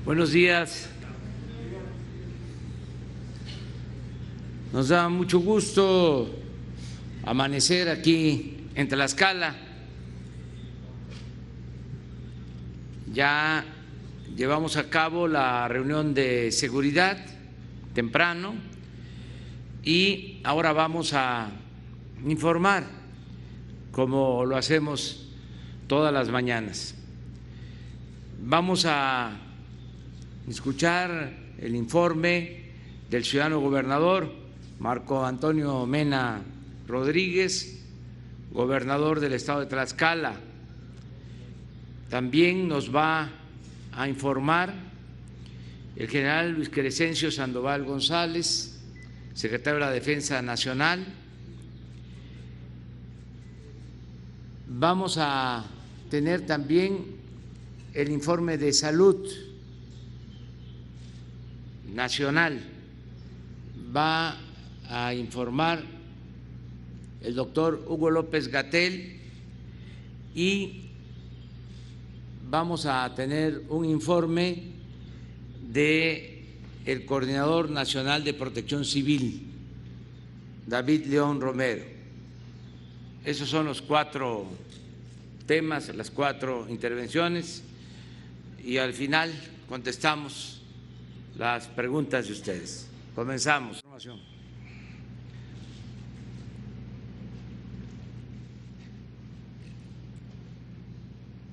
Buenos días. Nos da mucho gusto amanecer aquí en Tlaxcala. Ya llevamos a cabo la reunión de seguridad temprano y ahora vamos a informar, como lo hacemos todas las mañanas. Vamos a escuchar el informe del ciudadano gobernador Marco Antonio Mena Rodríguez, gobernador del estado de Tlaxcala. También nos va a informar el general Luis Crescencio Sandoval González, secretario de la Defensa Nacional. Vamos a tener también el informe de salud nacional. Va a informar el doctor Hugo López-Gatell y vamos a tener un informe del Coordinador Nacional de Protección Civil, David León Romero. Esos son los 4 temas, las 4 intervenciones, y al final contestamos las preguntas de ustedes. Comenzamos.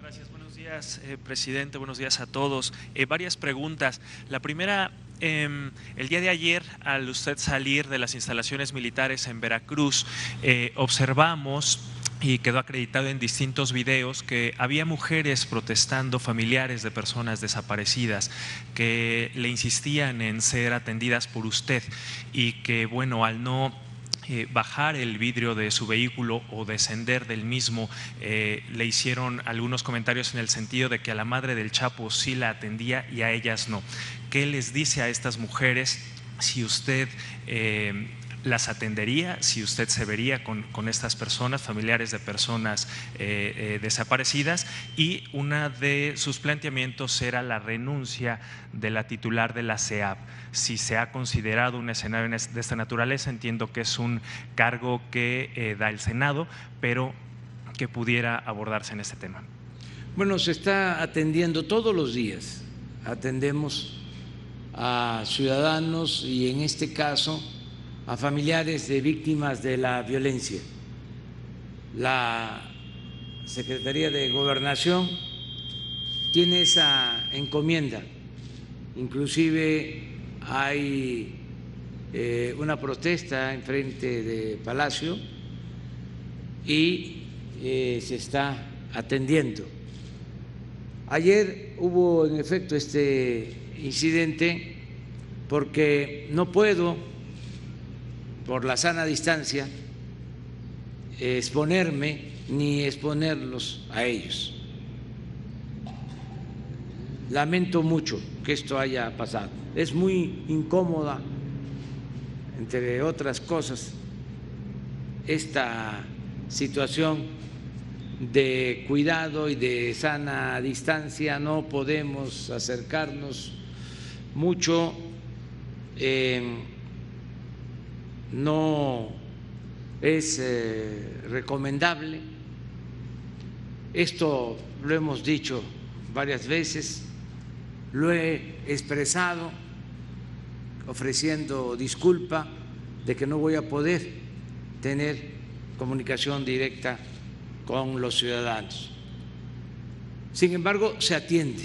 Gracias, buenos días, presidente, buenos días a todos. Varias preguntas. La primera, el día de ayer, al usted salir de las instalaciones militares en Veracruz, observamos y quedó acreditado en distintos videos que había mujeres protestando, familiares de personas desaparecidas, que le insistían en ser atendidas por usted y que, bueno, al no bajar el vidrio de su vehículo o descender del mismo, le hicieron algunos comentarios en el sentido de que a la madre del Chapo sí la atendía y a ellas no. ¿Qué les dice a estas mujeres? Si usted las atendería, si usted se vería con estas personas, familiares de personas desaparecidas. Y una de sus planteamientos era la renuncia de la titular de la CEAP. Si se ha considerado un escenario de esta naturaleza, entiendo que es un cargo que da el Senado, pero que pudiera abordarse en este tema. Bueno, se está atendiendo todos los días, atendemos a ciudadanos y en este caso a familiares de víctimas de la violencia. La Secretaría de Gobernación tiene esa encomienda, inclusive hay una protesta enfrente de Palacio y se está atendiendo. Ayer hubo en efecto este incidente porque no puedo, por la sana distancia, exponerme ni exponerlos a ellos. Lamento mucho que esto haya pasado. Es muy incómoda, entre otras cosas, esta situación de cuidado y de sana distancia. No podemos acercarnos mucho. No es recomendable. Esto lo hemos dicho varias veces, lo he expresado ofreciendo disculpa de que no voy a poder tener comunicación directa con los ciudadanos. Sin embargo, se atiende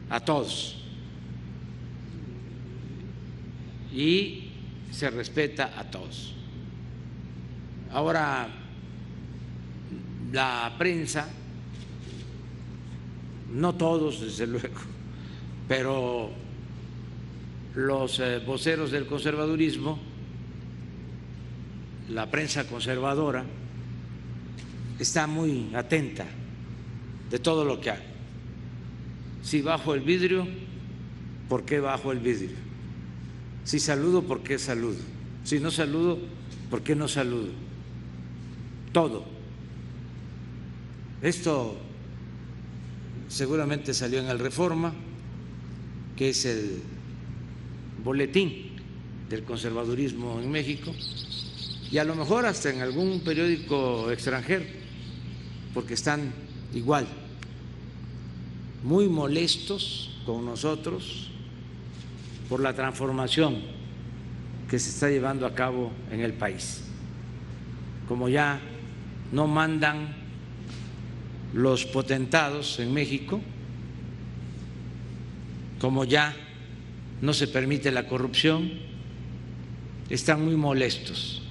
a todos y se respeta a todos. Ahora, la prensa, no todos desde luego, pero los voceros del conservadurismo, la prensa conservadora, está muy atenta de todo lo que hago. Si bajo el vidrio, ¿por qué bajo el vidrio? Si saludo, ¿por qué saludo? Si no saludo, ¿por qué no saludo? Todo. Esto seguramente salió en el Reforma, que es el boletín del conservadurismo en México, y a lo mejor hasta en algún periódico extranjero, porque están igual, muy molestos con nosotros por la transformación que se está llevando a cabo en el país. Como ya no mandan los potentados en México, como ya no se permite la corrupción, están muy molestos.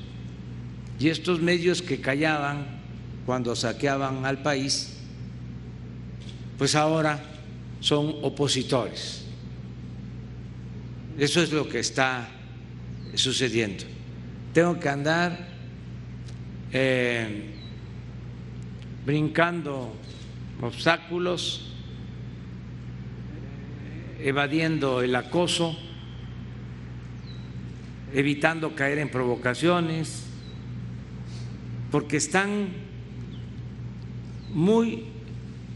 Y estos medios que callaban cuando saqueaban al país, pues ahora son opositores. Eso es lo que está sucediendo. Tengo que andar brincando obstáculos, evadiendo el acoso, evitando caer en provocaciones, porque están muy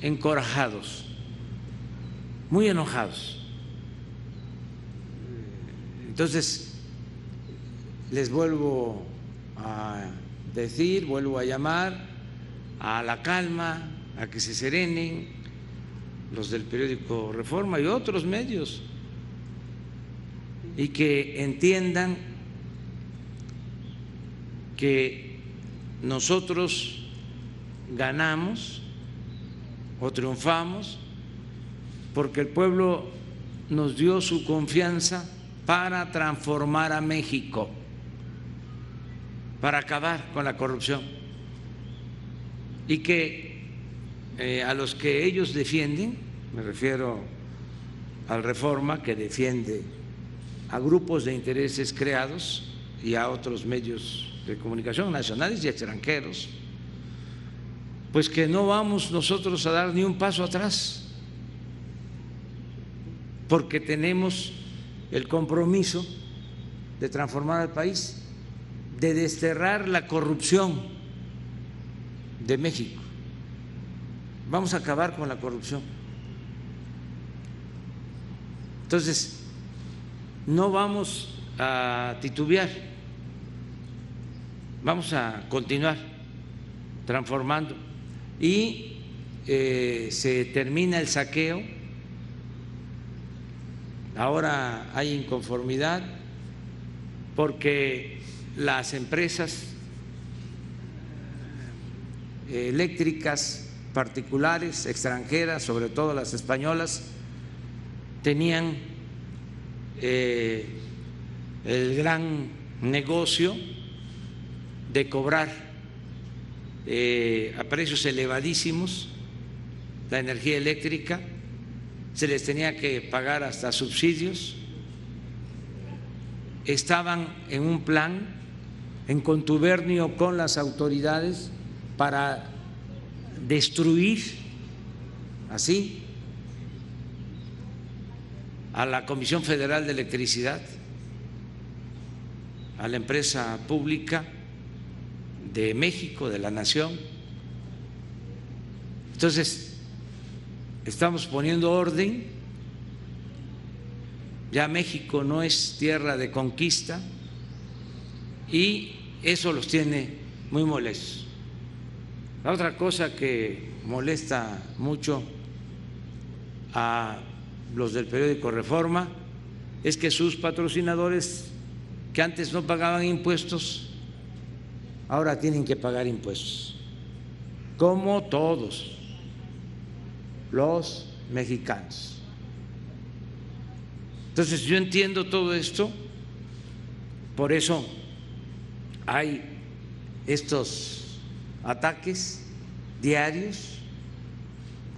encorajados, muy enojados. Entonces, les vuelvo a decir, vuelvo a llamar a la calma, a que se serenen los del periódico Reforma y otros medios, y que entiendan que nosotros ganamos o triunfamos porque el pueblo nos dio su confianza para transformar a México, para acabar con la corrupción, y que a los que ellos defienden, me refiero al Reforma, que defiende a grupos de intereses creados y a otros medios de comunicación nacionales y extranjeros, pues que no vamos nosotros a dar ni un paso atrás, porque tenemos el compromiso de transformar al país, de desterrar la corrupción de México. Vamos a acabar con la corrupción. Entonces, no vamos a titubear, vamos a continuar transformando, y se termina el saqueo. Ahora hay inconformidad porque las empresas eléctricas particulares, extranjeras, sobre todo las españolas, tenían el gran negocio de cobrar a precios elevadísimos la energía eléctrica, se les tenía que pagar hasta subsidios, estaban en un plan en contubernio con las autoridades para destruir así a la Comisión Federal de Electricidad, a la empresa pública de México, de la nación. Entonces, estamos poniendo orden. Ya México no es tierra de conquista y eso los tiene muy molestos. La otra cosa que molesta mucho a los del periódico Reforma es que sus patrocinadores, que antes no pagaban impuestos, ahora tienen que pagar impuestos, como todos los mexicanos. Entonces, yo entiendo todo esto, por eso hay estos ataques diarios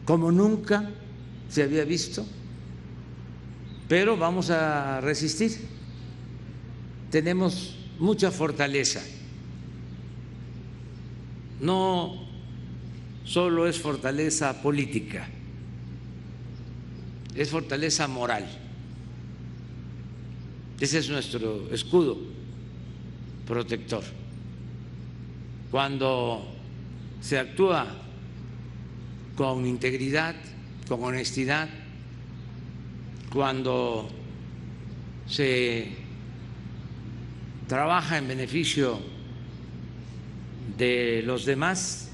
como nunca se había visto, pero vamos a resistir. Tenemos mucha fortaleza. No solo es fortaleza política, es fortaleza moral. Ese es nuestro escudo protector. Cuando se actúa con integridad, con honestidad, cuando se trabaja en beneficio de los demás,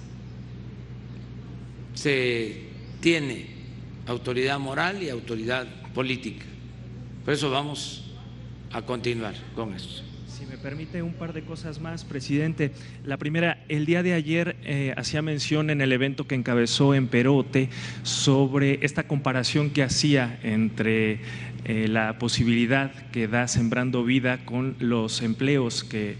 se tiene autoridad moral y autoridad política. Por eso vamos a continuar con esto. Si me permite un par de cosas más, presidente. La primera, el día de ayer hacía mención en el evento que encabezó en Perote sobre esta comparación que hacía entre la posibilidad que da Sembrando Vida con los empleos que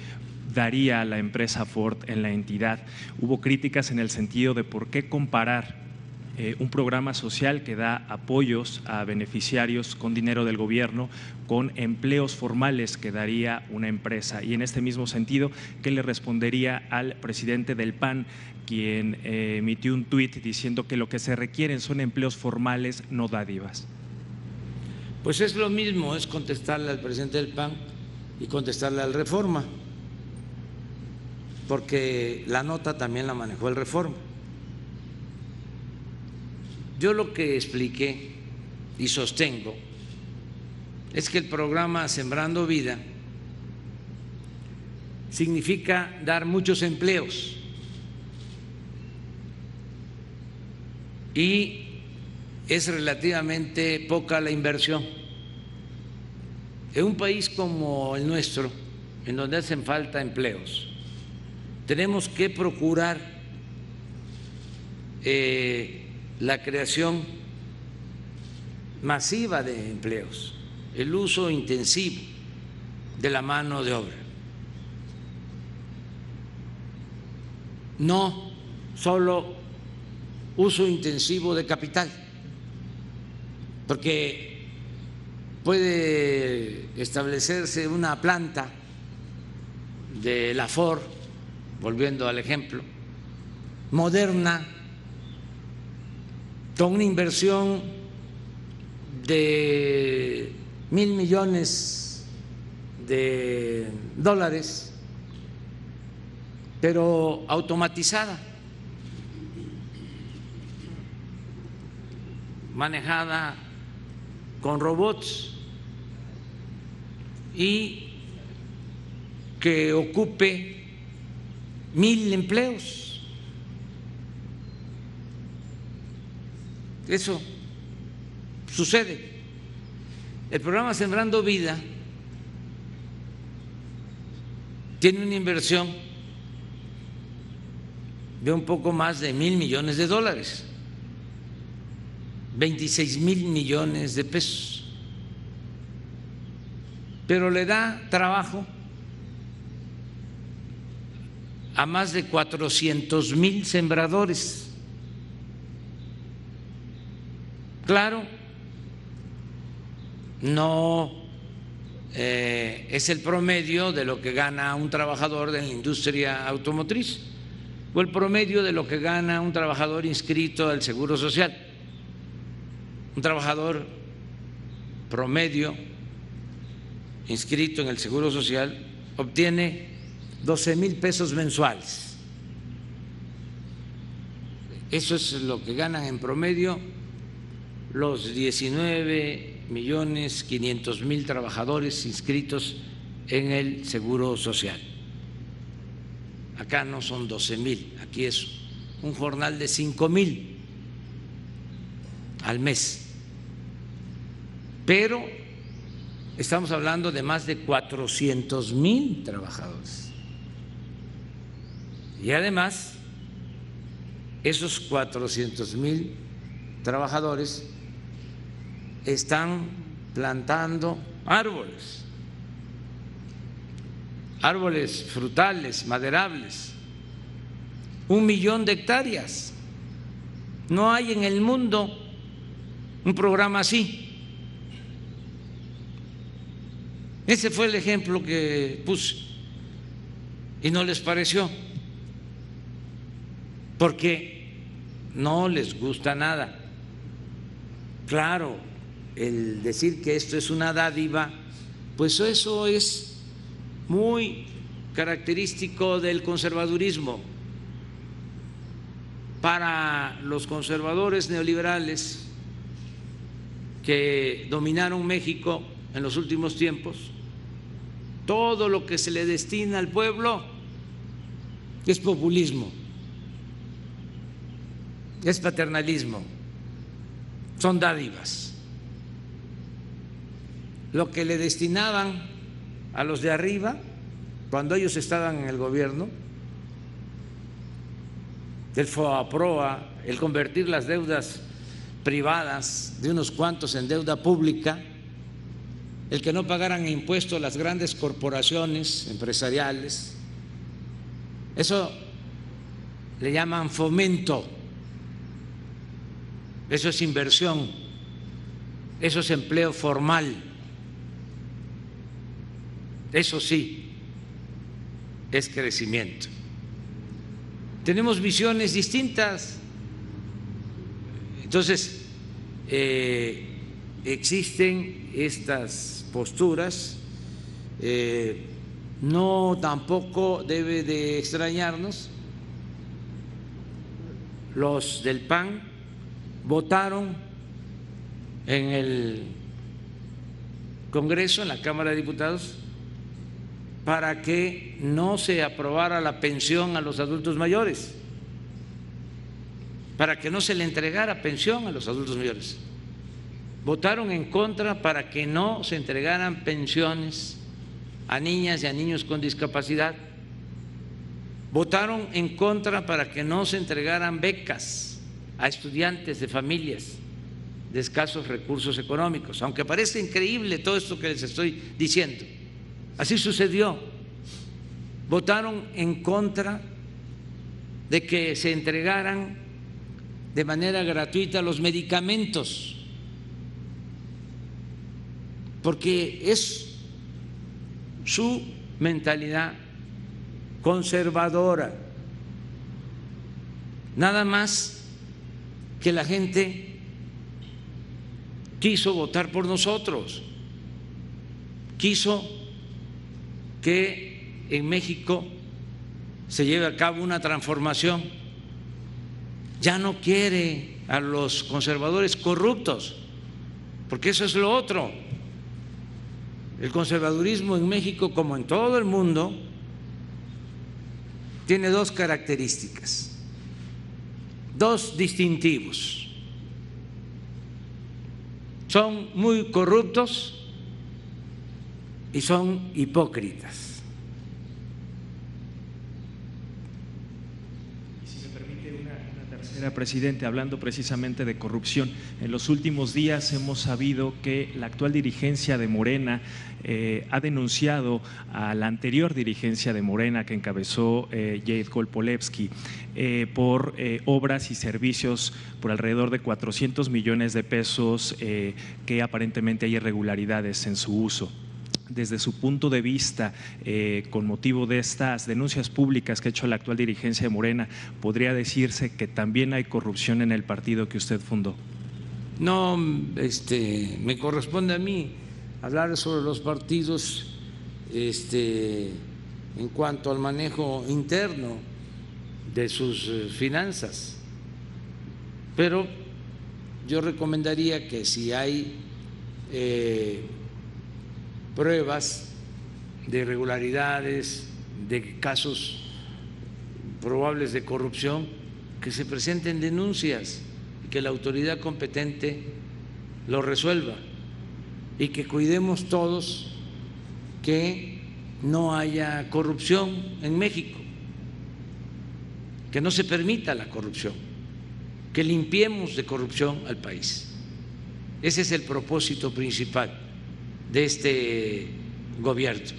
daría a la empresa Ford en la entidad. Hubo críticas en el sentido de por qué comparar un programa social que da apoyos a beneficiarios con dinero del gobierno con empleos formales que daría una empresa. Y en este mismo sentido, ¿qué le respondería al presidente del PAN, quien emitió un tuit diciendo que lo que se requieren son empleos formales, no dádivas? Pues es lo mismo, es contestarle al presidente del PAN y contestarle al Reforma, porque la nota también la manejó el Reforma. Yo lo que expliqué y sostengo es que el programa Sembrando Vida significa dar muchos empleos y es relativamente poca la inversión. En un país como el nuestro, en donde hacen falta empleos, tenemos que procurar la creación masiva de empleos, el uso intensivo de la mano de obra. No solo uso intensivo de capital, porque puede establecerse una planta de la Ford, volviendo al ejemplo, moderna, con una inversión de $1,000 millones, pero automatizada, manejada con robots y que ocupe 1,000 empleos. Eso sucede. El programa Sembrando Vida tiene una inversión de un poco más de $1,000 millones, 26,000 millones de pesos, pero le da trabajo a más de 400,000 sembradores. Claro, no es el promedio de lo que gana un trabajador de la industria automotriz o el promedio de lo que gana un trabajador inscrito al Seguro Social. Un trabajador promedio inscrito en el Seguro Social obtiene 12,000 pesos mensuales. Eso es lo que ganan en promedio los 19,500,000 trabajadores inscritos en el Seguro Social. Acá no son 12,000, aquí es un jornal de 5,000 al mes. Pero estamos hablando de más de 400,000 trabajadores. Y además, esos 400,000 trabajadores están plantando árboles frutales, maderables, 1,000,000 de hectáreas. No hay en el mundo un programa así. Ese fue el ejemplo que puse y no les pareció, porque no les gusta nada. Claro, el decir que esto es una dádiva, pues eso es muy característico del conservadurismo. Para los conservadores neoliberales, que dominaron México en los últimos tiempos, todo lo que se le destina al pueblo es populismo, es paternalismo, son dádivas. Lo que le destinaban a los de arriba cuando ellos estaban en el gobierno, el FOAPROA, el convertir las deudas privadas de unos cuantos en deuda pública, el que no pagaran impuestos las grandes corporaciones empresariales, eso le llaman fomento, eso es inversión, eso es empleo formal, eso sí es crecimiento. Tenemos visiones distintas. Entonces, existen estas posturas, no tampoco debe de extrañarnos, los del PAN votaron en el Congreso, en la Cámara de Diputados, para que no se aprobara la pensión a los adultos mayores, para que no se le entregara pensión a los adultos mayores. Votaron en contra para que no se entregaran pensiones a niñas y a niños con discapacidad. Votaron en contra para que no se entregaran becas a estudiantes de familias de escasos recursos económicos. Aunque parece increíble todo esto que les estoy diciendo, así sucedió. Votaron en contra de que se entregaran de manera gratuita los medicamentos, porque es su mentalidad conservadora. Nada más que la gente quiso votar por nosotros, quiso que en México se lleve a cabo una transformación. Ya no quiere a los conservadores corruptos, porque eso es lo otro. El conservadurismo en México, como en todo el mundo, tiene dos características, dos distintivos. Son muy corruptos y son hipócritas. Presidente, hablando precisamente de corrupción, en los últimos días hemos sabido que la actual dirigencia de Morena ha denunciado a la anterior dirigencia de Morena que encabezó Jade Kolpolevsky por obras y servicios por alrededor de 400 millones de pesos que aparentemente hay irregularidades en su uso. Desde su punto de vista, con motivo de estas denuncias públicas que ha hecho la actual dirigencia de Morena, ¿podría decirse que también hay corrupción en el partido que usted fundó? No, me corresponde a mí hablar sobre los partidos en cuanto al manejo interno de sus finanzas, pero yo recomendaría que si hay pruebas de irregularidades, de casos probables de corrupción, que se presenten denuncias y que la autoridad competente lo resuelva, y que cuidemos todos que no haya corrupción en México, que no se permita la corrupción, que limpiemos de corrupción al país. Ese es el propósito principal de este gobierno.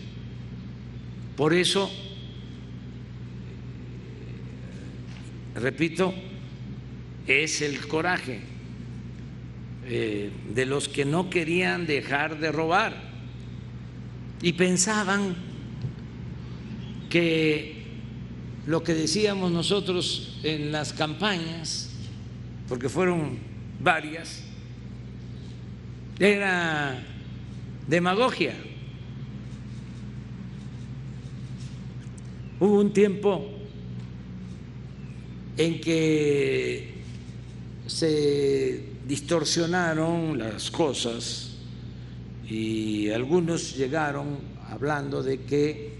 Por eso, repito, es el coraje de los que no querían dejar de robar y pensaban que lo que decíamos nosotros en las campañas, porque fueron varias, era demagogia. Hubo un tiempo en que se distorsionaron las cosas y algunos llegaron hablando de que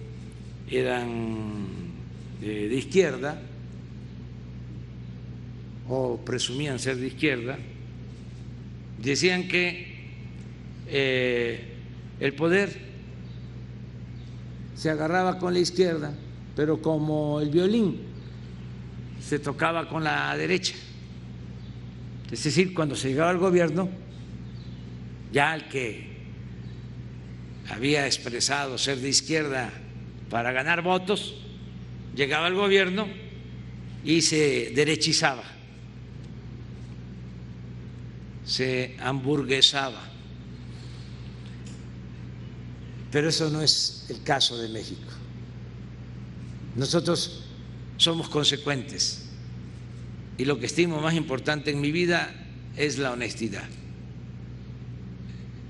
eran de izquierda o presumían ser de izquierda, decían que el poder se agarraba con la izquierda, pero como el violín se tocaba con la derecha. Es decir, cuando se llegaba al gobierno, ya el que había expresado ser de izquierda para ganar votos, llegaba al gobierno y se derechizaba, se hamburguesaba. Pero eso no es el caso de México. Nosotros somos consecuentes y lo que estimo más importante en mi vida es la honestidad.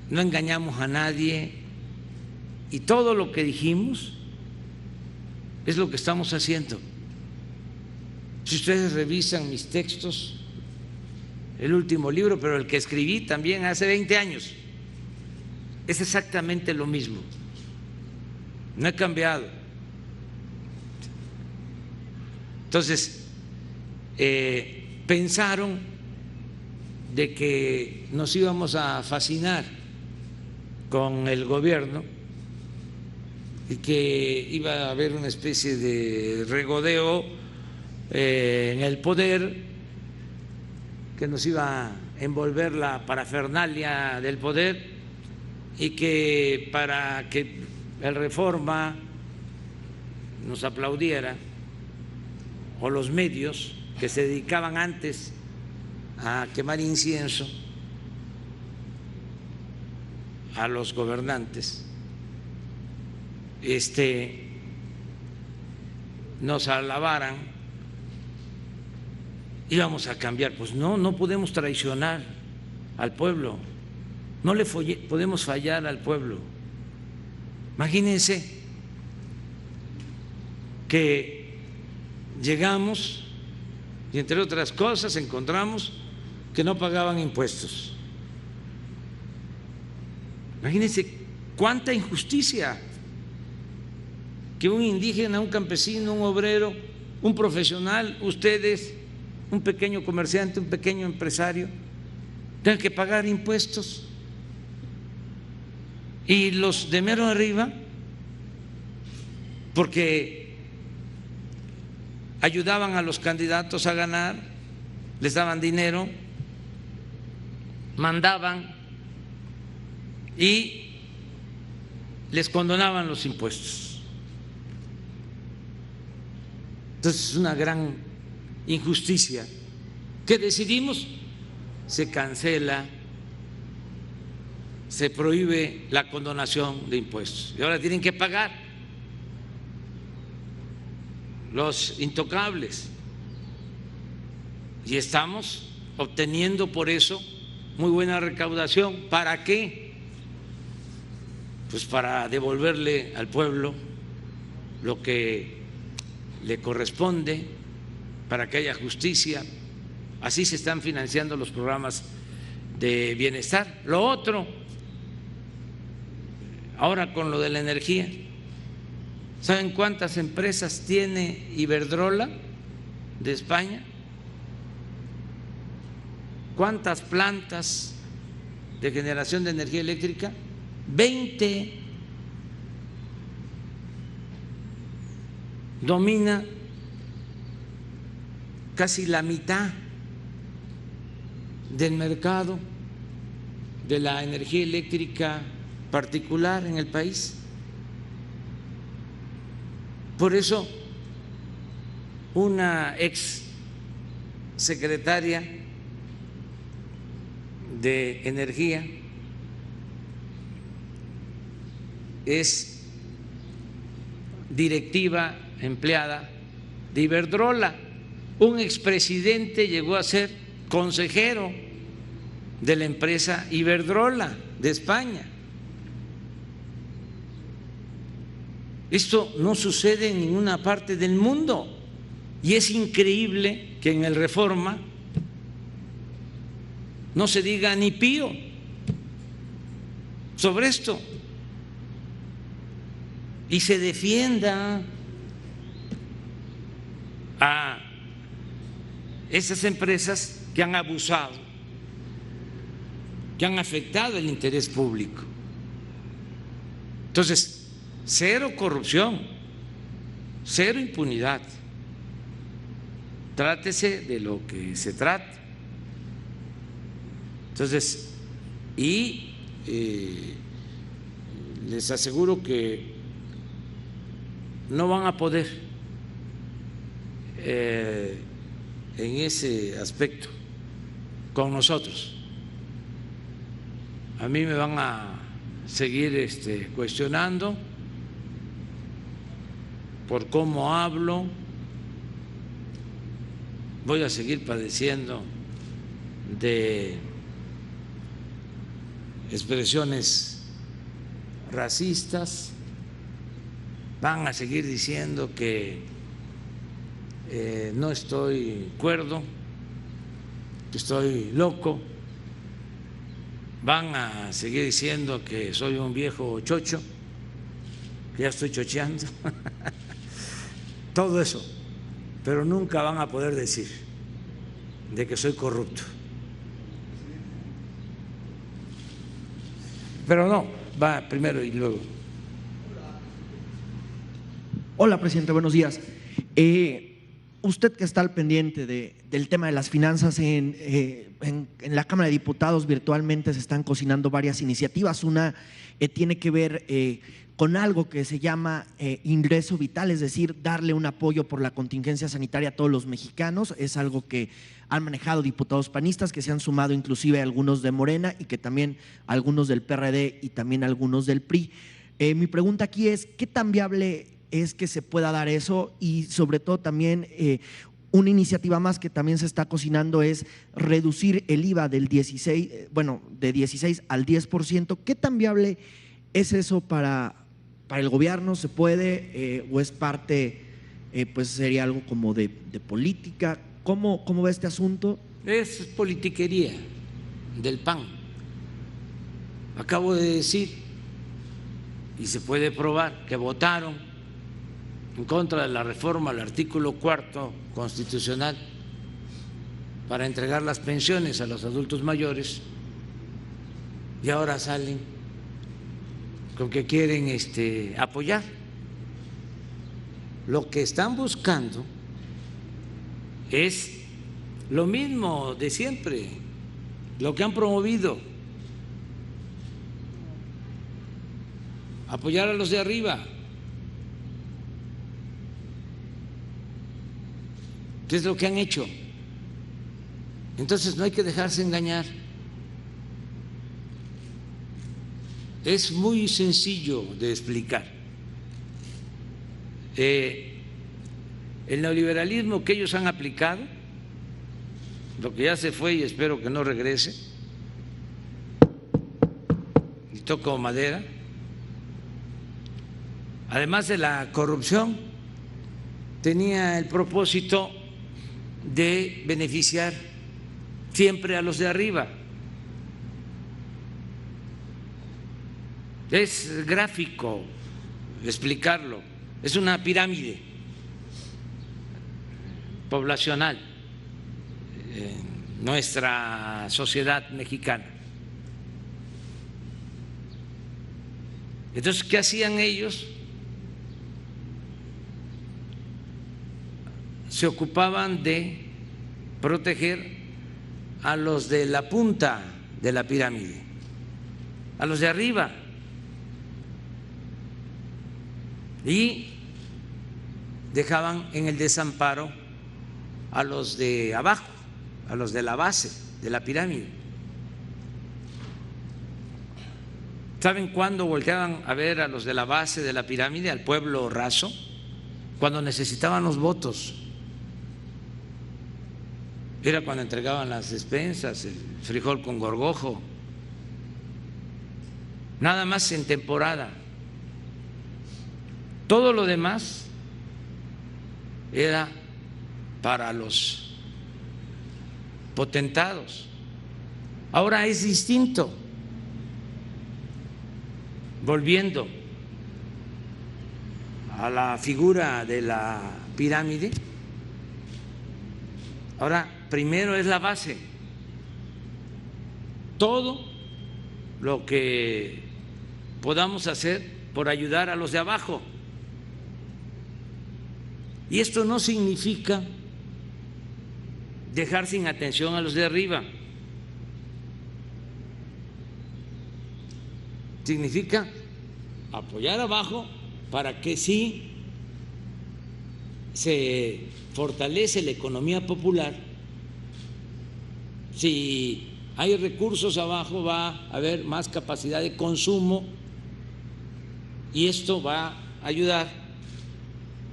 No engañamos a nadie y todo lo que dijimos es lo que estamos haciendo. Si ustedes revisan mis textos, el último libro, pero el que escribí también hace 20 años, es exactamente lo mismo. No he cambiado. Entonces, pensaron de que nos íbamos a fascinar con el gobierno y que iba a haber una especie de regodeo en el poder, que nos iba a envolver la parafernalia del poder y que para que el Reforma nos aplaudiera o los medios que se dedicaban antes a quemar incienso a los gobernantes, nos alabaran, íbamos a cambiar. Pues no podemos traicionar al pueblo, no le podemos fallar al pueblo. Imagínense que llegamos y entre otras cosas encontramos que no pagaban impuestos. Imagínense cuánta injusticia, que un indígena, un campesino, un obrero, un profesional, ustedes, un pequeño comerciante, un pequeño empresario, tengan que pagar impuestos. Y los de mero arriba, porque ayudaban a los candidatos a ganar, les daban dinero, mandaban y les condonaban los impuestos. Entonces es una gran injusticia. ¿Qué decidimos? Se cancela, se prohíbe la condonación de impuestos y ahora tienen que pagar los intocables y estamos obteniendo por eso muy buena recaudación. ¿Para qué? Pues para devolverle al pueblo lo que le corresponde, para que haya justicia. Así se están financiando los programas de bienestar. Lo otro, ahora con lo de la energía, ¿saben cuántas empresas tiene Iberdrola de España? ¿Cuántas plantas de generación de energía eléctrica? 20. Domina casi la mitad del mercado de la energía eléctrica particular en el país. Por eso, una ex secretaria de Energía es directiva empleada de Iberdrola. Un expresidente llegó a ser consejero de la empresa Iberdrola de España. Esto no sucede en ninguna parte del mundo y es increíble que en el Reforma no se diga ni pío sobre esto y se defienda a esas empresas que han abusado, que han afectado el interés público. Entonces, cero corrupción, cero impunidad. Trátese de lo que se trata. Entonces, les aseguro que no van a poder en ese aspecto con nosotros. A mí me van a seguir cuestionando por cómo hablo, voy a seguir padeciendo de expresiones racistas, van a seguir diciendo que no estoy cuerdo, que estoy loco, van a seguir diciendo que soy un viejo chocho, que ya estoy chocheando, todo eso, pero nunca van a poder decir de que soy corrupto. Pero no, va primero y luego. Hola, presidente, buenos días. Usted que está al pendiente del tema de las finanzas, en la Cámara de Diputados virtualmente se están cocinando varias iniciativas. Una tiene que ver con algo que se llama ingreso vital, es decir, darle un apoyo por la contingencia sanitaria a todos los mexicanos. Es algo que han manejado diputados panistas, que se han sumado inclusive algunos de Morena y que también algunos del PRD y también algunos del PRI. Mi pregunta aquí es, ¿qué tan viable es que se pueda dar eso? Y sobre todo también una iniciativa más que también se está cocinando es reducir el IVA del 16, de 16 al 10%. ¿Qué tan viable es eso para el gobierno? ¿Se puede o es parte, pues sería algo como de política? ¿Cómo ve este asunto? Es politiquería del PAN. Acabo de decir, y se puede probar, que votaron en contra de la reforma al artículo 4 constitucional para entregar las pensiones a los adultos mayores, y ahora salen con que quieren apoyar. Lo que están buscando es lo mismo de siempre, lo que han promovido, apoyar a los de arriba. ¿Qué es lo que han hecho? Entonces no hay que dejarse engañar. Es muy sencillo de explicar. El neoliberalismo que ellos han aplicado, lo que ya se fue y espero que no regrese, y toco madera, además de la corrupción, tenía el propósito de beneficiar siempre a los de arriba. Es gráfico explicarlo, es una pirámide poblacional en nuestra sociedad mexicana. Entonces, ¿qué hacían ellos? Se ocupaban de proteger a los de la punta de la pirámide, a los de arriba, y dejaban en el desamparo a los de abajo, a los de la base de la pirámide. ¿Saben cuándo volteaban a ver a los de la base de la pirámide, al pueblo raso? Cuando necesitaban los votos. Era cuando entregaban las despensas, el frijol con gorgojo, nada más en temporada. Todo lo demás era para los potentados. Ahora es distinto. Volviendo a la figura de la pirámide, ahora primero es la base. Todo lo que podamos hacer por ayudar a los de abajo. Y esto no significa dejar sin atención a los de arriba. Significa apoyar abajo para que sí se fortalece la economía popular. Si hay recursos abajo, va a haber más capacidad de consumo y esto va a ayudar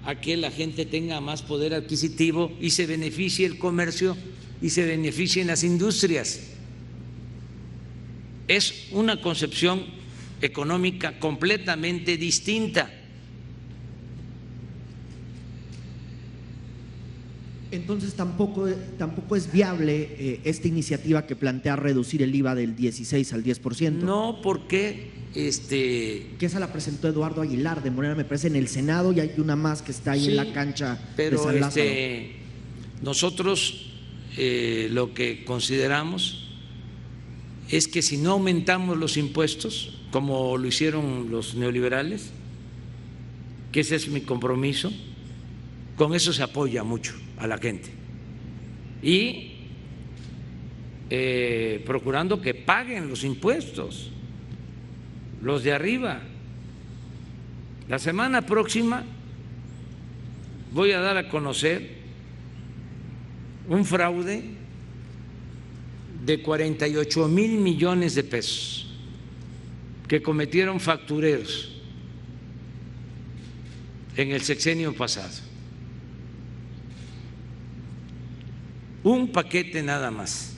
a que la gente tenga más poder adquisitivo y se beneficie el comercio y se beneficien las industrias. Es una concepción económica completamente distinta. Entonces tampoco es viable esta iniciativa que plantea reducir el IVA del 16 al 10%. No, porque que esa la presentó Eduardo Aguilar de Morena, me parece, en el Senado, y hay una más que está ahí en la cancha pero de San Lázaro. Nosotros lo que consideramos es que si no aumentamos los impuestos, como lo hicieron los neoliberales, que ese es mi compromiso, con eso se apoya mucho a la gente. Y procurando que paguen los impuestos, los de arriba. La semana próxima voy a dar a conocer un fraude de 48,000 millones de pesos que cometieron factureros en el sexenio pasado. Un paquete nada más.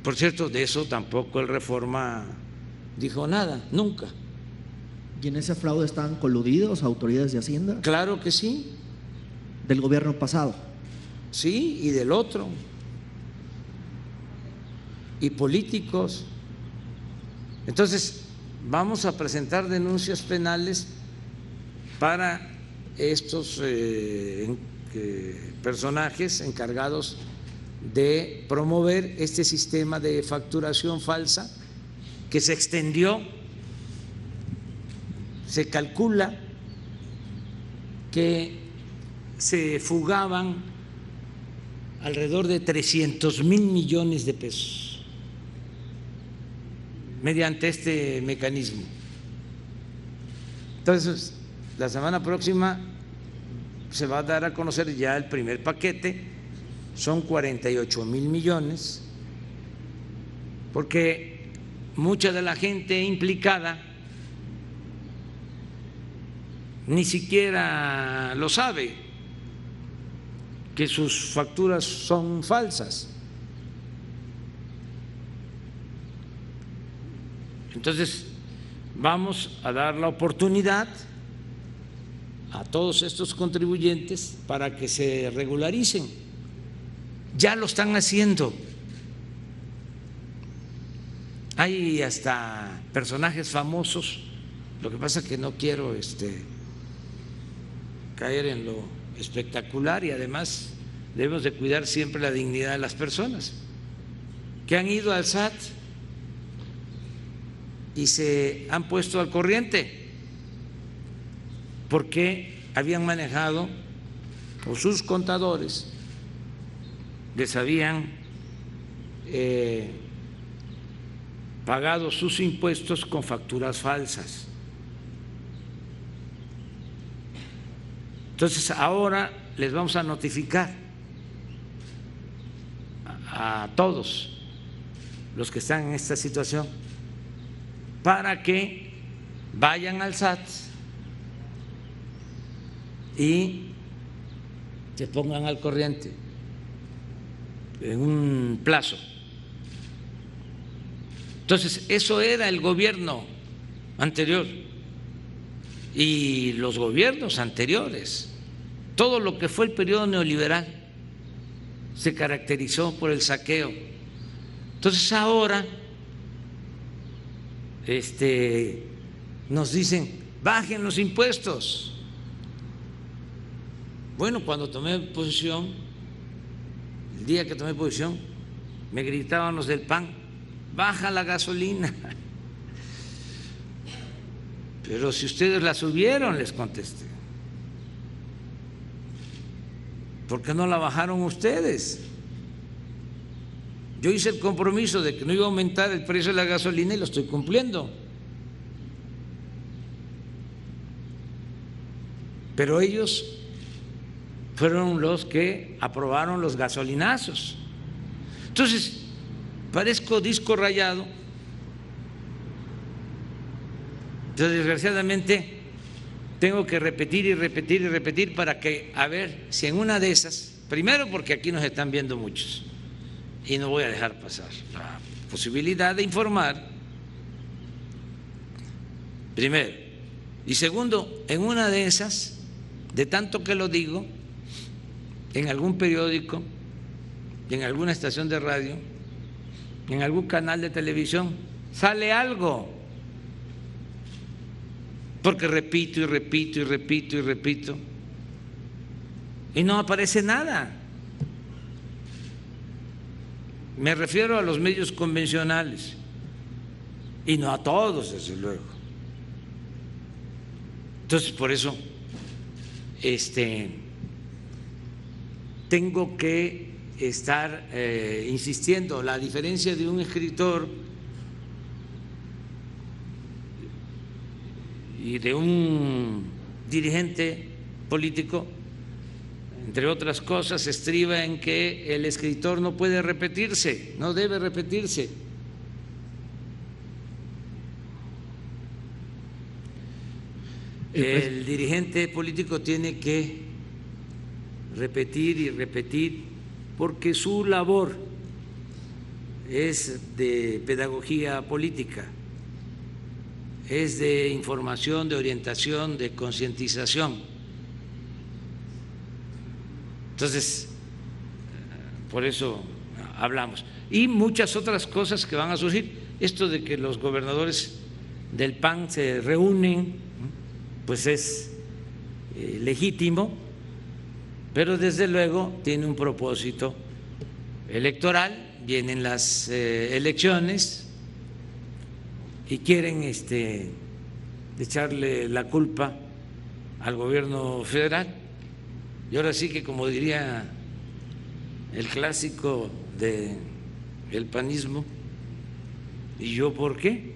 Por cierto, de eso tampoco el Reforma dijo nada, nunca. ¿Y en ese fraude estaban coludidos autoridades de Hacienda? Claro que sí. ¿Del gobierno pasado? Sí, y del otro. Y políticos. Entonces, vamos a presentar denuncias penales para estos personajes encargados de promover este sistema de facturación falsa que se extendió. Se calcula que se fugaban alrededor de 300,000 millones de pesos mediante este mecanismo. Entonces, la semana próxima se va a dar a conocer ya el primer paquete, son 48,000 millones, porque mucha de la gente implicada ni siquiera lo sabe, que sus facturas son falsas. Entonces, vamos a dar la oportunidad a todos estos contribuyentes para que se regularicen. Ya lo están haciendo. Hay hasta personajes famosos. Lo que pasa es que no quiero caer en lo espectacular, y además debemos de cuidar siempre la dignidad de las personas, que han ido al SAT y se han puesto al corriente porque habían manejado, o sus contadores les habían pagado sus impuestos con facturas falsas. Entonces ahora les vamos a notificar a todos los que están en esta situación para que vayan al SAT y se pongan al corriente en un plazo. Entonces, eso era el gobierno anterior y los gobiernos anteriores, todo lo que fue el periodo neoliberal se caracterizó por el saqueo. Entonces ahora nos dicen, bajen los impuestos. Bueno, cuando tomé posición, el día que tomé posición, me gritaban los del PAN, baja la gasolina. Pero si ustedes la subieron, les contesté. ¿Por qué no la bajaron ustedes? Yo hice el compromiso de que no iba a aumentar el precio de la gasolina y lo estoy cumpliendo. Pero ellos fueron los que aprobaron los gasolinazos. Entonces, parezco disco rayado. Entonces, desgraciadamente, tengo que repetir y repetir y repetir para que, a ver si en una de esas, primero porque aquí nos están viendo muchos y no voy a dejar pasar la posibilidad de informar, primero, y segundo, en una de esas, de tanto que lo digo, en algún periódico, en alguna estación de radio, en algún canal de televisión, sale algo. Porque repito y repito y repito y repito y no aparece nada. Me refiero a los medios convencionales y no a todos, desde luego. Entonces, por eso tengo que estar insistiendo. La diferencia de un escritor y de un dirigente político, entre otras cosas, estriba en que el escritor no puede repetirse, no debe repetirse. El dirigente político tiene que repetir y repetir porque su labor es de pedagogía política, es de información, de orientación, de concientización. Entonces, por eso hablamos. Y muchas otras cosas que van a surgir. Esto de que los gobernadores del PAN se reúnen, pues es legítimo, pero desde luego tiene un propósito electoral. Vienen las elecciones y quieren echarle la culpa al gobierno federal. Y ahora sí que, como diría el clásico del panismo, ¿y yo por qué?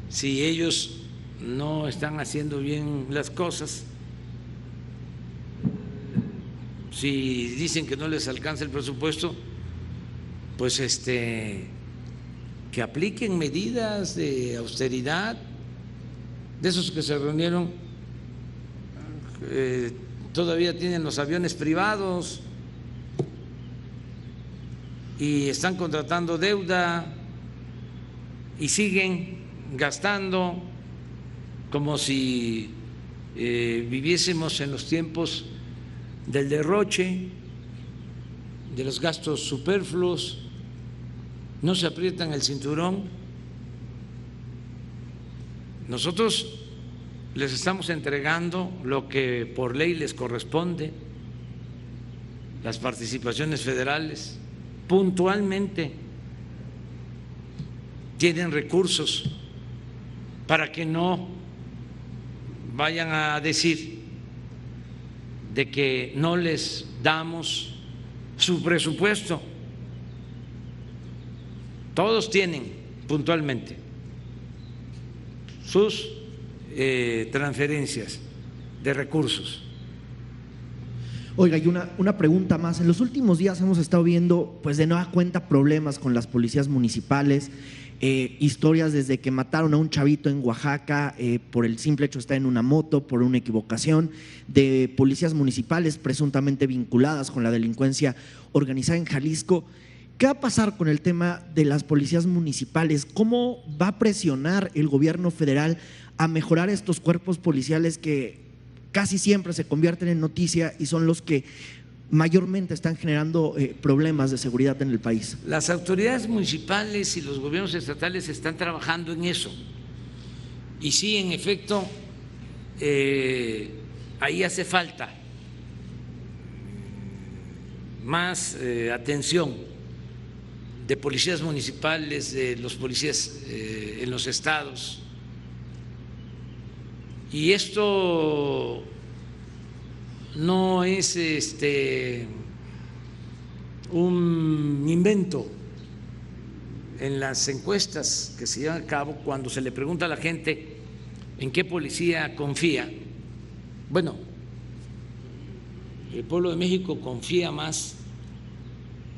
Si ellos no están haciendo bien las cosas, si dicen que no les alcanza el presupuesto, pues que apliquen medidas de austeridad, de esos que se reunieron, todavía tienen los aviones privados y están contratando deuda y siguen gastando como si viviésemos en los tiempos del derroche, de los gastos superfluos. No se aprietan el cinturón. Nosotros les estamos entregando lo que por ley les corresponde, las participaciones federales, puntualmente. Tienen recursos para que no vayan a decir de que no les damos su presupuesto. Todos tienen puntualmente sus transferencias de recursos. Oiga, y una pregunta más. En los últimos días hemos estado viendo, pues de nueva cuenta, problemas con las policías municipales, historias desde que mataron a un chavito en Oaxaca por el simple hecho de estar en una moto, por una equivocación, de policías municipales presuntamente vinculadas con la delincuencia organizada en Jalisco. ¿Qué va a pasar con el tema de las policías municipales? ¿Cómo va a presionar el gobierno federal a mejorar estos cuerpos policiales que casi siempre se convierten en noticia y son los que mayormente están generando problemas de seguridad en el país. Las autoridades municipales y los gobiernos estatales están trabajando en eso. Y sí, en efecto, ahí hace falta más atención de policías municipales, de los policías en los estados. Y esto no es un invento. En las encuestas que se llevan a cabo, cuando se le pregunta a la gente en qué policía confía, bueno, el pueblo de México confía más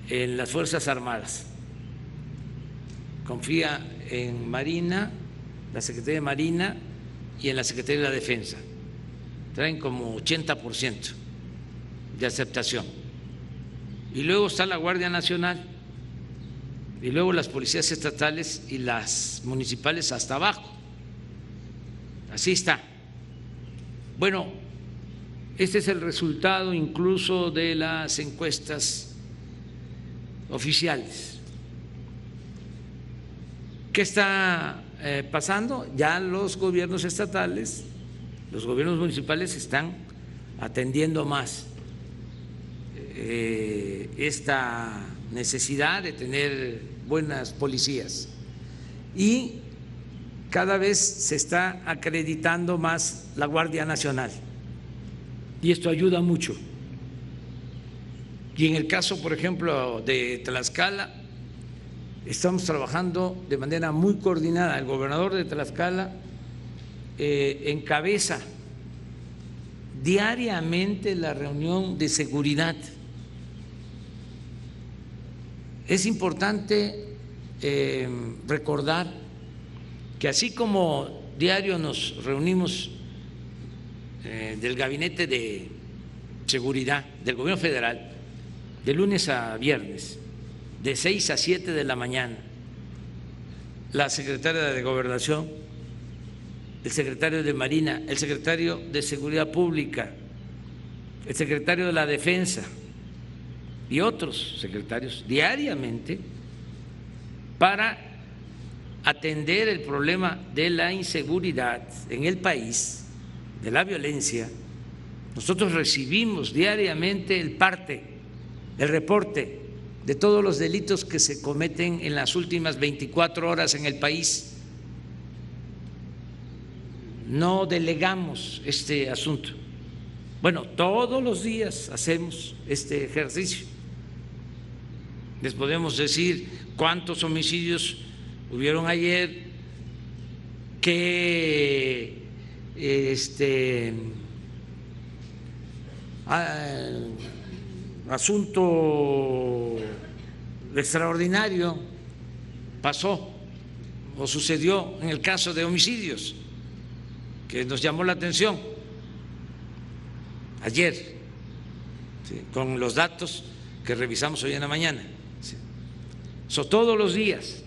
en las Fuerzas Armadas, confía en Marina, la Secretaría de Marina y en la Secretaría de la Defensa. Traen como 80% de aceptación. Y luego está la Guardia Nacional, y luego las policías estatales y las municipales hasta abajo. Así está. Bueno, este es el resultado incluso de las encuestas oficiales. ¿Qué está pasando? Ya los gobiernos estatales, los gobiernos municipales están atendiendo más esta necesidad de tener buenas policías y cada vez se está acreditando más la Guardia Nacional y esto ayuda mucho. Y en el caso, por ejemplo, de Tlaxcala, estamos trabajando de manera muy coordinada. El gobernador de Tlaxcala encabeza diariamente la reunión de seguridad. Es importante recordar que así como diario nos reunimos del Gabinete de Seguridad del Gobierno Federal, de lunes a viernes, de 6 a 7 de la mañana, la secretaria de Gobernación, el secretario de Marina, el secretario de Seguridad Pública, el secretario de la Defensa y otros secretarios diariamente para atender el problema de la inseguridad en el país, de la violencia. Nosotros recibimos diariamente el parte, el reporte de todos los delitos que se cometen en las últimas 24 horas en el país. No delegamos este asunto. Bueno, todos los días hacemos este ejercicio. Les podemos decir cuántos homicidios hubieron ayer, qué asunto extraordinario pasó o sucedió en el caso de homicidios que nos llamó la atención ayer, ¿sí?, con los datos que revisamos hoy en la mañana. ¿Sí? Todos los días.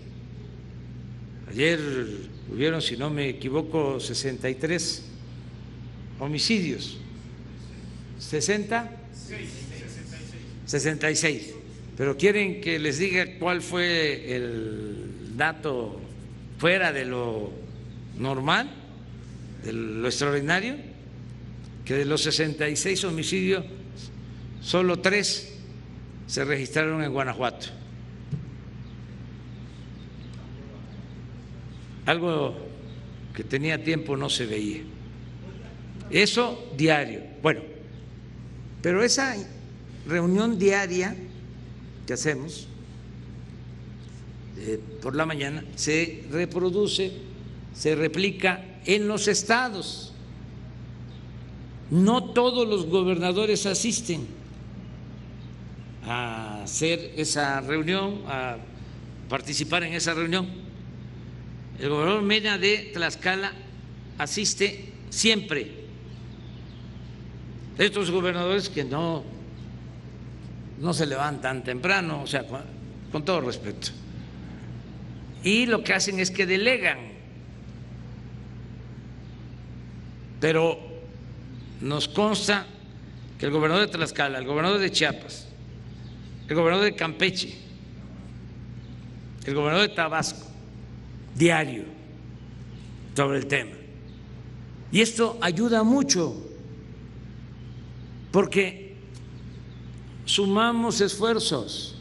Ayer hubieron, si no me equivoco, 63 homicidios. 66. Pero quieren que les diga cuál fue el dato fuera de lo normal, de lo extraordinario, que de los 66 homicidios, solo 3 se registraron en Guanajuato. Algo que tenía tiempo no se veía. Eso diario. Bueno, pero esa reunión diaria que hacemos por la mañana se reproduce, se replica en los estados. No todos los gobernadores asisten a hacer esa reunión, a participar en esa reunión. El gobernador Mena de Tlaxcala asiste siempre. Estos gobernadores que no se levantan temprano, o sea, con todo respeto. Y lo que hacen es que delegan, pero nos consta que el gobernador de Tlaxcala, el gobernador de Chiapas, el gobernador de Campeche, el gobernador de Tabasco, diario sobre el tema. Y esto ayuda mucho porque sumamos esfuerzos.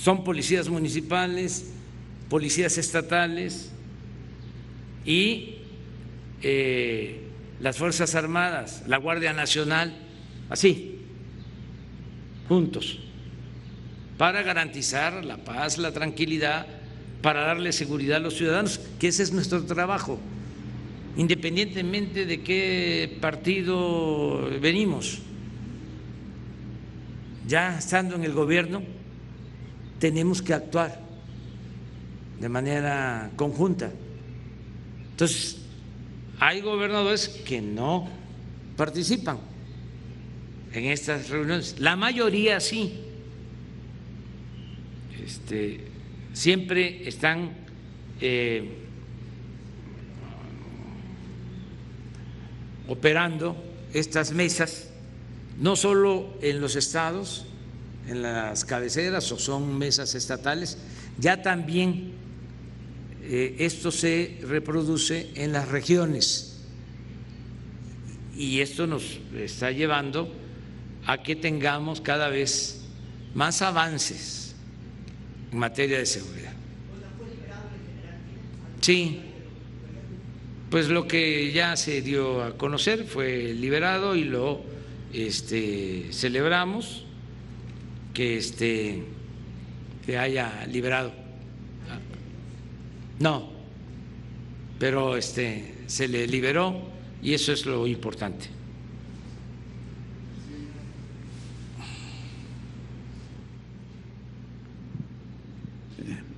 Son policías municipales, policías estatales y las Fuerzas Armadas, la Guardia Nacional, así, juntos, para garantizar la paz, la tranquilidad, para darle seguridad a los ciudadanos, que ese es nuestro trabajo, independientemente de qué partido venimos. Ya estando en el gobierno, tenemos que actuar de manera conjunta. Entonces, hay gobernadores que no participan en estas reuniones, la mayoría sí. Siempre están operando estas mesas, no solo en los estados, en las cabeceras, o son mesas estatales, ya también esto se reproduce en las regiones, y esto nos está llevando a que tengamos cada vez más avances en materia de seguridad. Sí, pues lo que ya se dio a conocer fue liberado y lo celebramos que haya liberado. No, pero se le liberó y eso es lo importante.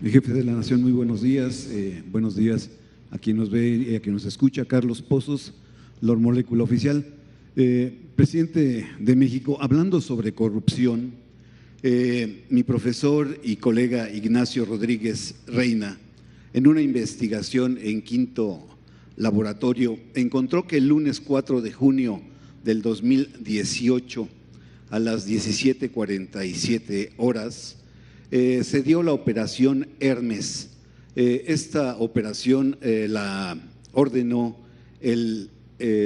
Mi jefe de la Nación, muy buenos días. Buenos días a quien nos ve y a quien nos escucha. Carlos Pozos, Lord Molécula Oficial. Presidente de México, hablando sobre corrupción, mi profesor y colega Ignacio Rodríguez Reina, en una investigación en Quinto Laboratorio, encontró que el lunes 4 de junio del 2018, a las 17:47 horas, se dio la operación Hermes. Esta operación la ordenó el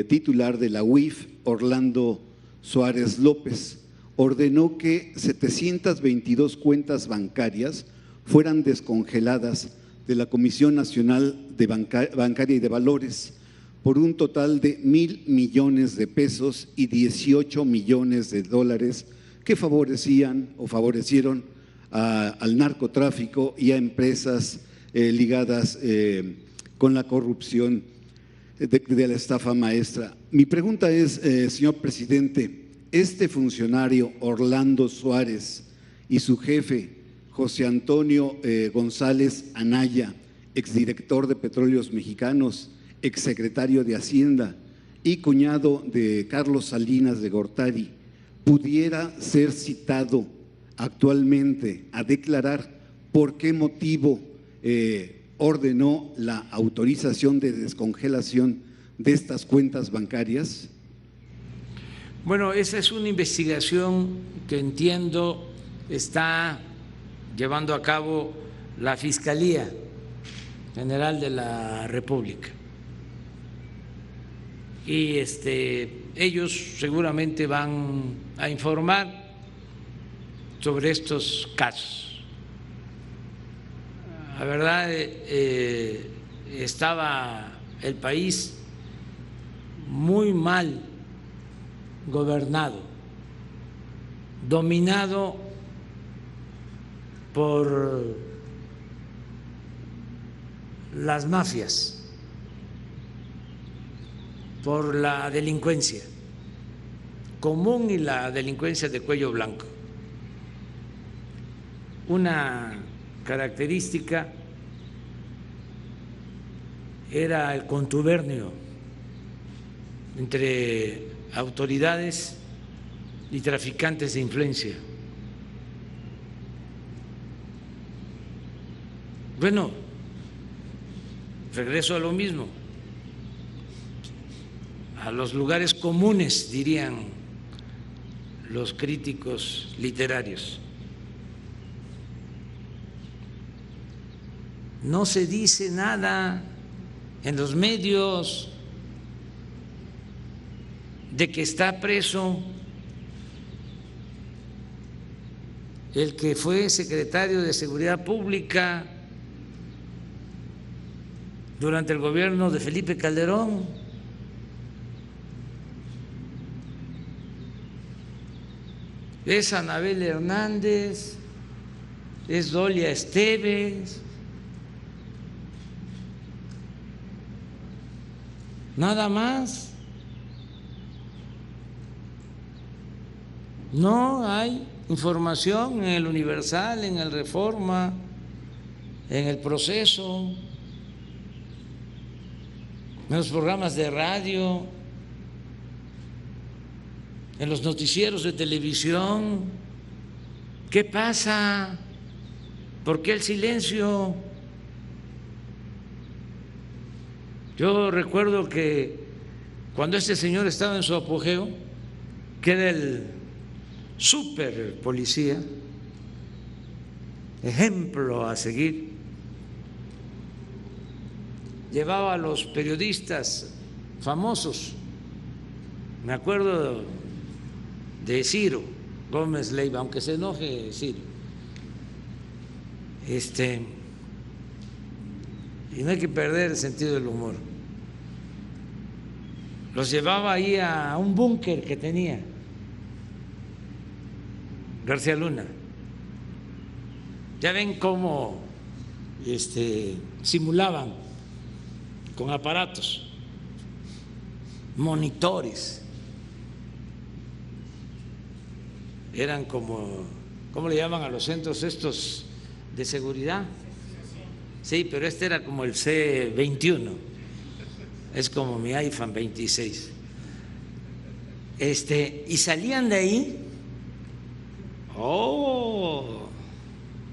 titular de la UIF, Orlando Suárez López. Ordenó que 722 cuentas bancarias fueran descongeladas de la Comisión Nacional de Bancaria y de Valores por un total de 1,000 millones de pesos y 18 millones de dólares que favorecían o favorecieron al narcotráfico y a empresas ligadas con la corrupción de la estafa maestra. Mi pregunta es, señor presidente, este funcionario Orlando Suárez y su jefe José Antonio González Anaya, exdirector de Petróleos Mexicanos, exsecretario de Hacienda y cuñado de Carlos Salinas de Gortari, pudiera ser citado actualmente a declarar por qué motivo ordenó la autorización de descongelación de estas cuentas bancarias? Bueno, esa es una investigación que entiendo está llevando a cabo la Fiscalía General de la República. Y ellos seguramente van a informar sobre estos casos. La verdad, estaba el país muy mal gobernado, dominado por las mafias, por la delincuencia común y la delincuencia de cuello blanco. Una característica era el contubernio entre autoridades y traficantes de influencia. Bueno, regreso a lo mismo. a los lugares comunes, dirían los críticos literarios. No se dice nada en los medios de que está preso el que fue secretario de Seguridad Pública durante el gobierno de Felipe Calderón. Es Anabel Hernández, es Dolia Esteves, nada más. No hay información en el Universal, en el Reforma, en el Proceso, en los programas de radio, en los noticieros de televisión. ¿Qué pasa? ¿Por qué el silencio? Yo recuerdo que cuando este señor estaba en su apogeo, que era el super policía, ejemplo a seguir, llevaba a los periodistas famosos. Me acuerdo de Ciro Gómez Leiva, aunque se enoje Ciro, y no hay que perder el sentido del humor. Los llevaba ahí a un búnker que tenía García Luna. Ya ven cómo simulaban con aparatos, monitores. Eran como, ¿cómo le llaman a los centros estos de seguridad? Sí, pero este era como el C21, es como mi iPhone 26. Y salían de ahí,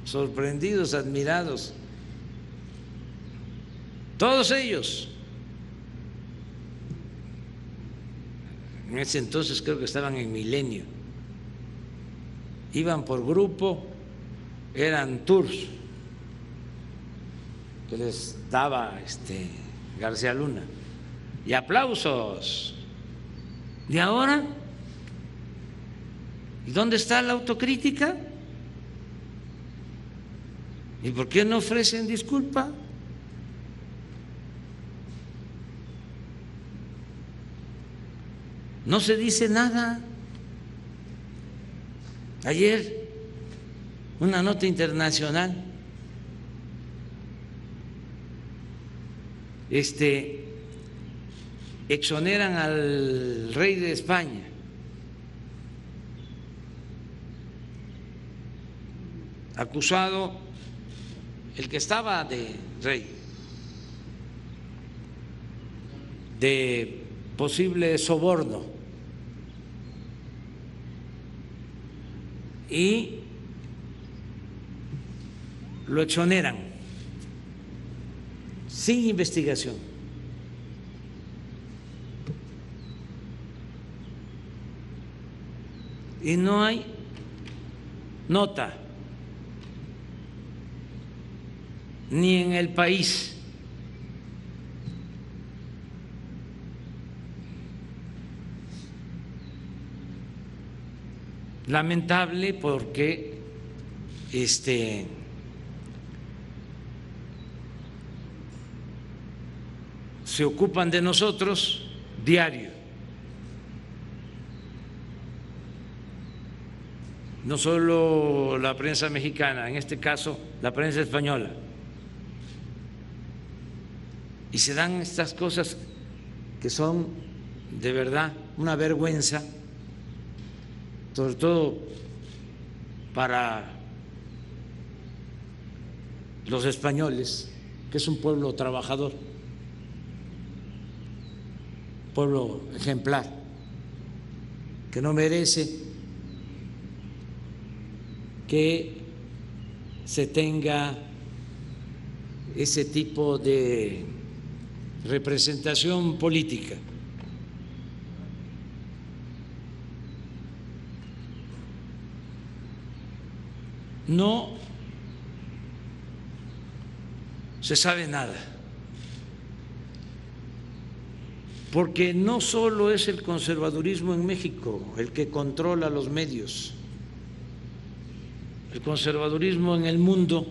sorprendidos, admirados, todos ellos. En ese entonces creo que estaban en Milenio, iban por grupo, eran tours que les daba García Luna, y aplausos. ¿Y ahora? ¿Y dónde está la autocrítica? ¿Y por qué no ofrecen disculpa? No se dice nada. Ayer, una nota internacional, exoneran al rey de España. Acusado, el que estaba de rey, de posible soborno, y lo exoneran sin investigación. Y no hay nota ni en El País. Lamentable, porque se ocupan de nosotros diario. No solo la prensa mexicana, en este caso la prensa española. Y se dan estas cosas que son de verdad una vergüenza, sobre todo para los españoles, que es un pueblo trabajador, pueblo ejemplar, que no merece que se tenga ese tipo de representación política. no se sabe nada, porque no solo es el conservadurismo en México el que controla los medios, el conservadurismo en el mundo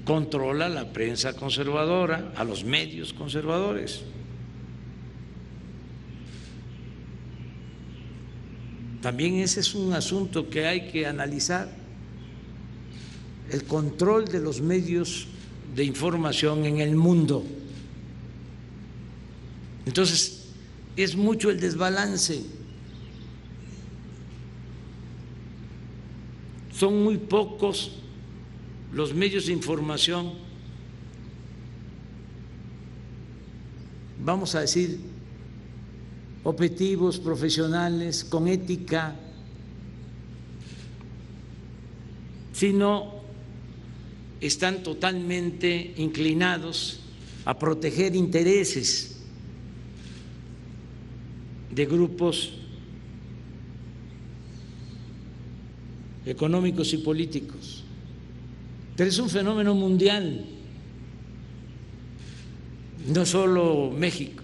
controla la prensa conservadora, a los medios conservadores. También ese es un asunto que hay que analizar, el control de los medios de información en el mundo. Entonces, es mucho el desbalance. Son muy pocos los medios de información, vamos a decir, objetivos, profesionales, con ética, sino están totalmente inclinados a proteger intereses de grupos económicos y políticos. Pero es un fenómeno mundial, no solo México.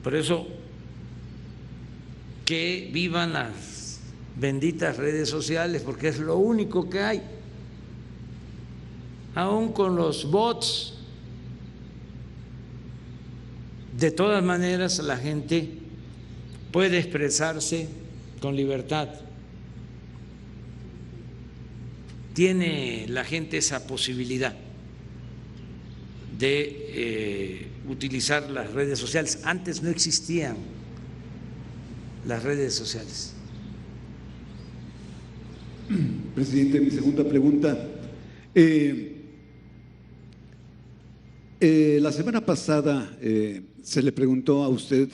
Por eso, que vivan las benditas redes sociales, porque es lo único que hay. Aún con los bots, de todas maneras la gente puede expresarse con libertad. Tiene la gente esa posibilidad de utilizar las redes sociales. Antes no existían las redes sociales. Presidente, mi segunda pregunta. La semana pasada se le preguntó a usted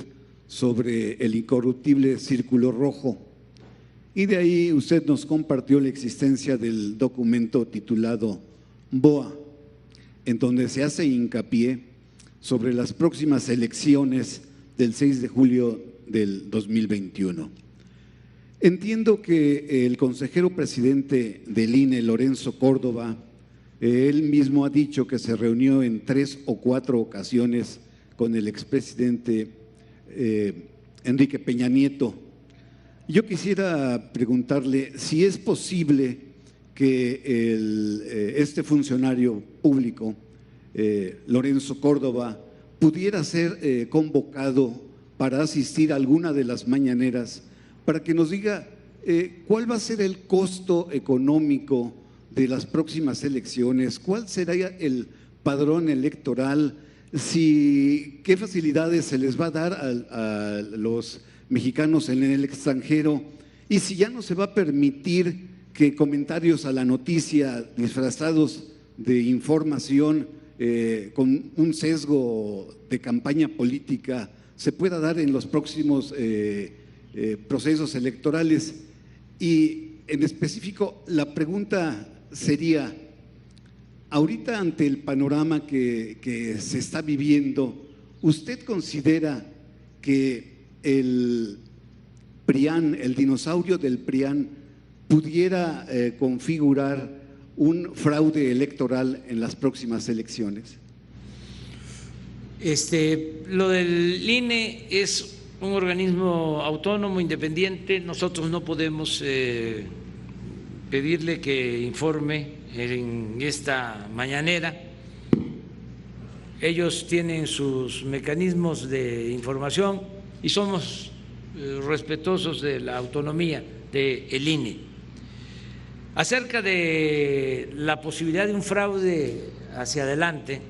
sobre el incorruptible Círculo Rojo y de ahí usted nos compartió la existencia del documento titulado BOA, en donde se hace hincapié sobre las próximas elecciones del 6 de julio del 2021. Entiendo que el consejero presidente del INE, Lorenzo Córdoba, él mismo ha dicho que se reunió en 3 o 4 ocasiones con el expresidente Enrique Peña Nieto. Yo quisiera preguntarle si es posible que este funcionario público, Lorenzo Córdoba, pudiera ser convocado para asistir a alguna de las mañaneras para que nos diga cuál va a ser el costo económico de las próximas elecciones, cuál será el padrón electoral, qué facilidades se les va a dar a los mexicanos en el extranjero y si ya no se va a permitir que comentarios a la noticia disfrazados de información con un sesgo de campaña política se pueda dar en los próximos procesos electorales. Y en específico, la pregunta sería, ahorita ante el panorama que se está viviendo, ¿usted considera que el PRIAN, el dinosaurio del PRIAN, pudiera configurar un fraude electoral en las próximas elecciones? Lo del INE es un organismo autónomo, independiente. Nosotros no podemos pedirle que informe en esta mañanera. Ellos tienen sus mecanismos de información y somos respetuosos de la autonomía del INE. Acerca de la posibilidad de un fraude hacia adelante,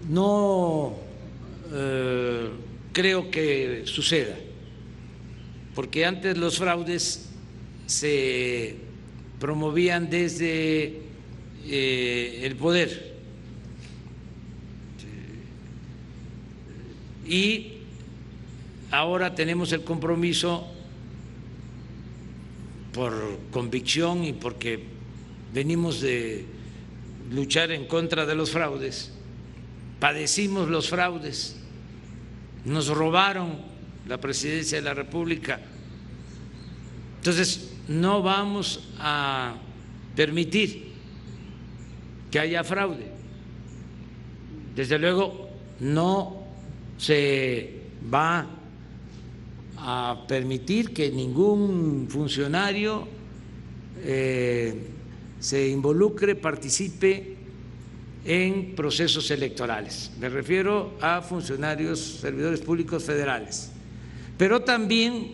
no creo que suceda, porque antes los fraudes se promovían desde el poder y ahora tenemos el compromiso por convicción y porque venimos de luchar en contra de los fraudes, padecimos los fraudes, nos robaron la presidencia de la República Entonces, no vamos a permitir que haya fraude. Desde luego, no se va a permitir que ningún funcionario se involucre, participe en procesos electorales. Me refiero a funcionarios, servidores públicos federales. Pero también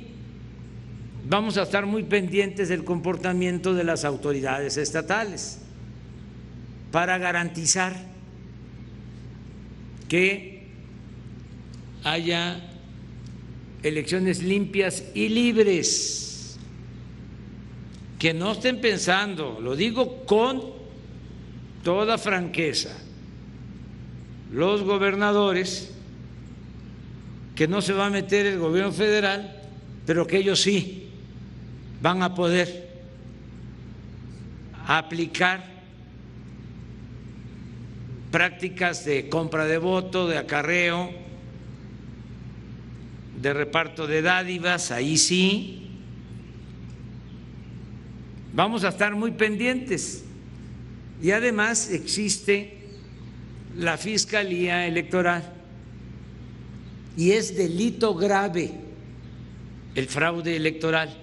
vamos a estar muy pendientes del comportamiento de las autoridades estatales para garantizar que haya elecciones limpias y libres, que no estén pensando, lo digo con toda franqueza, los gobernadores, que no se va a meter el gobierno federal, pero que ellos sí van a poder aplicar prácticas de compra de voto, de acarreo, de reparto de dádivas. Ahí sí vamos a estar muy pendientes. Y además existe la Fiscalía Electoral y es delito grave el fraude electoral.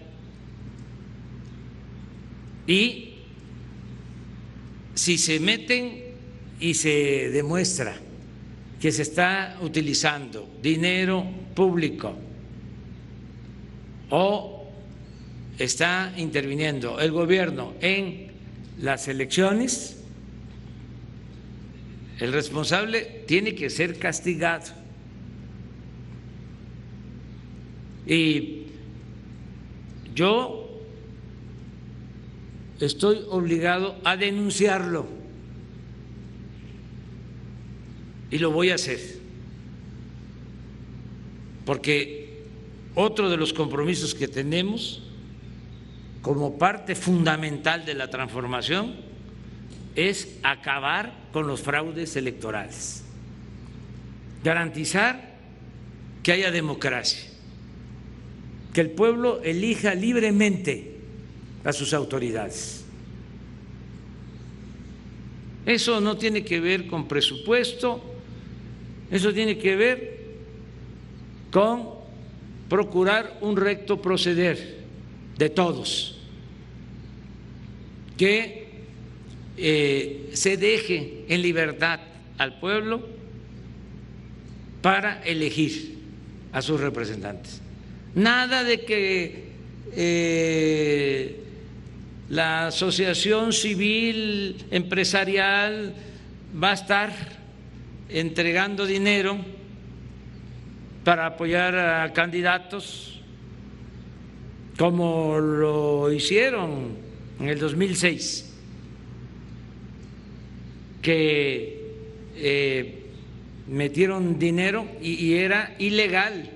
Y si se meten y se demuestra que se está utilizando dinero público o está interviniendo el gobierno en las elecciones, el responsable tiene que ser castigado. Y yo estoy obligado a denunciarlo y lo voy a hacer, porque otro de los compromisos que tenemos como parte fundamental de la transformación es acabar con los fraudes electorales, garantizar que haya democracia, que el pueblo elija libremente a sus autoridades. Eso no tiene que ver con presupuesto, eso tiene que ver con procurar un recto proceder de todos, que se deje en libertad al pueblo para elegir a sus representantes. Nada de que la asociación civil empresarial va a estar entregando dinero para apoyar a candidatos como lo hicieron en el 2006, que metieron dinero y era ilegal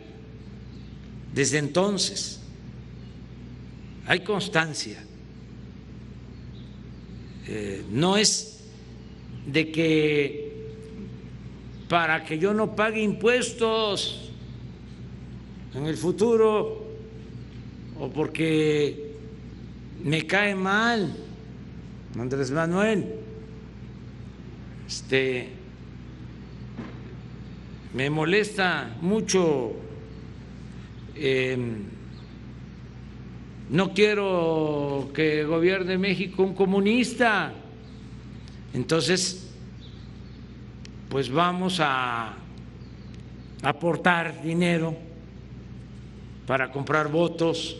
desde entonces. Hay constancia. No es de que para que yo no pague impuestos en el futuro o porque me cae mal Andrés Manuel, me molesta mucho, no quiero que gobierne México un comunista, entonces pues vamos a aportar dinero para comprar votos,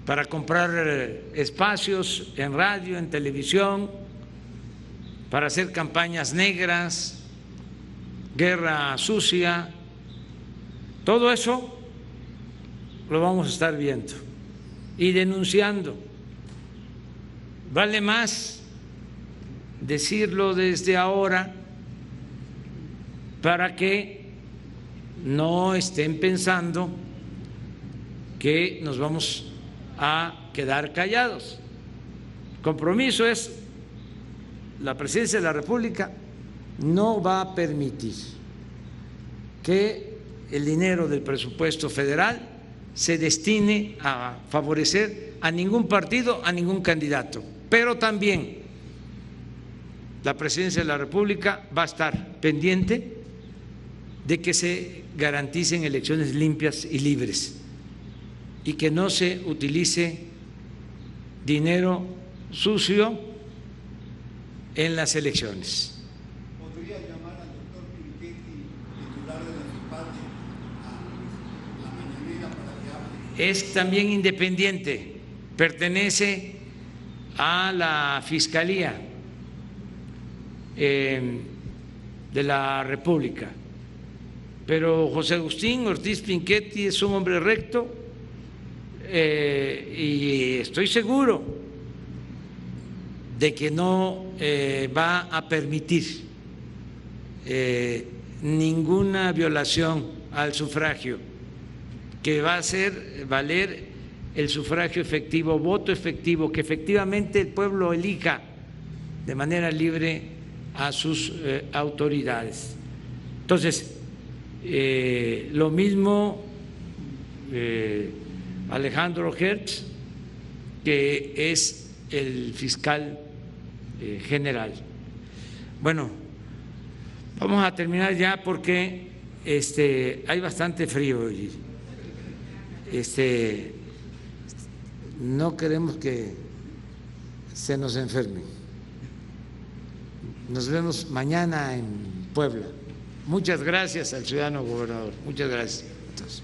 para comprar espacios en radio, en televisión, para hacer campañas negras, guerra sucia. Todo eso lo vamos a estar viendo y denunciando. Vale más decirlo desde ahora para que no estén pensando que nos vamos a quedar callados. El compromiso es: la Presidencia de la República no va a permitir que el dinero del presupuesto federal se destine a favorecer a ningún partido, a ningún candidato, pero también la Presidencia de la República va a estar pendiente de que se garanticen elecciones limpias y libres y que no se utilice dinero sucio en las elecciones. ¿Podría llamar al doctor Pinchetti, titular de la CIPADE, a la mañanera para que hable? Es también independiente, pertenece a la Fiscalía de la República, pero José Agustín Ortiz Pinchetti es un hombre recto y estoy seguro de que no va a permitir ninguna violación al sufragio, que va a hacer valer el sufragio efectivo, voto efectivo, que efectivamente el pueblo elija de manera libre a sus autoridades. Entonces, lo mismo Alejandro Hertz, que es el fiscal general. Bueno, vamos a terminar ya porque hay bastante frío y no queremos que se nos enfermen. Nos vemos mañana en Puebla. Muchas gracias al ciudadano gobernador. Muchas gracias a todos.